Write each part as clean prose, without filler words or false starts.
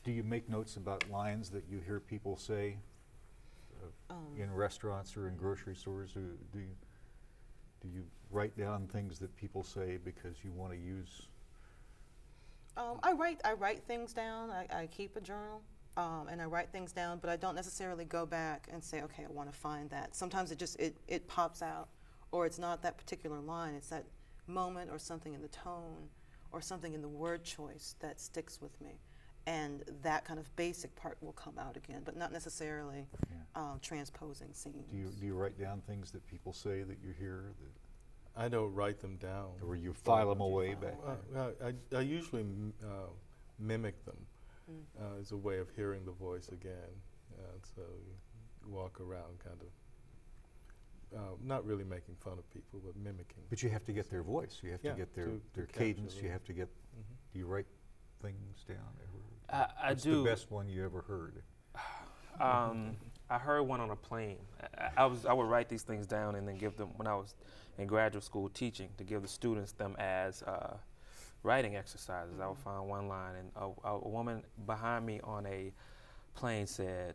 Do you make notes about lines that you hear people say in restaurants or in grocery stores? Or do you write down things that people say because you want to use? I write things down. I keep a journal, and I write things down, but I don't necessarily go back and say, okay, I want to find that. Sometimes it pops out, or it's not that particular line. It's that moment or something in the tone or something in the word choice that sticks with me. And that kind of basic part will come out again, but not necessarily transposing scenes. Do you write down things that people say that you hear? I don't write them down. Or you file them away back there? I usually mimic them as a way of hearing the voice again. So you walk around kind of, not really making fun of people, but mimicking. But you have to get their voice. You have to get their cadence. You have to get. Do you write things down? What's I do. The best one you ever heard? I heard one on a plane. I would write these things down and then give them when I was in graduate school teaching to give the students them as writing exercises. I would find one line, and a woman behind me on a plane said,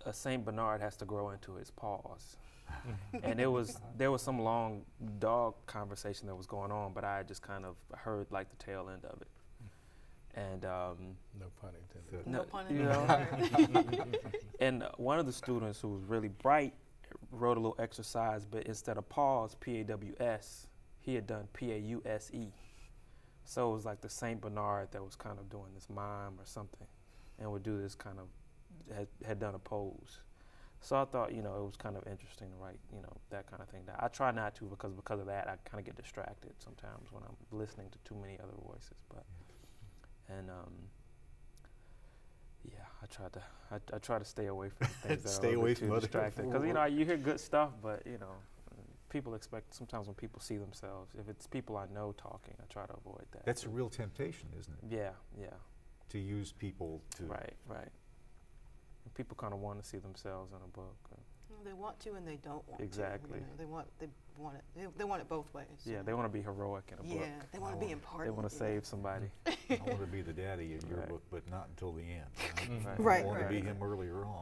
"A Saint Bernard has to grow into his paws." And there was some long dog conversation that was going on, but I just kind of heard like the tail end of it. And no pun intended. No pun intended. And one of the students who was really bright wrote a little exercise, but instead of pause, P-A-W-S, he had done P-A-U-S-E. So it was like the Saint Bernard that was kind of doing this mime or something, and would do this kind of, had done a pose. So I thought, it was kind of interesting to write, that kind of thing down. I try not to because of that, I kind of get distracted sometimes when I'm listening to too many other voices, but. And I try to stay away from things that Stay are away too from other distracting. Because you hear good stuff, but people expect sometimes when people see themselves. If it's people I know talking, I try to avoid that. That's a real temptation, isn't it? Yeah. To use people to. Right. And people kind of want to see themselves in a book. They want to and they don't want Exactly. to. They want it. They want it both ways. Yeah, they want to be heroic in a book. Yeah, they want to be important. They want to save somebody. I want to be the daddy in your book, but not until the end. Right. I Right. want to be Right. him earlier on.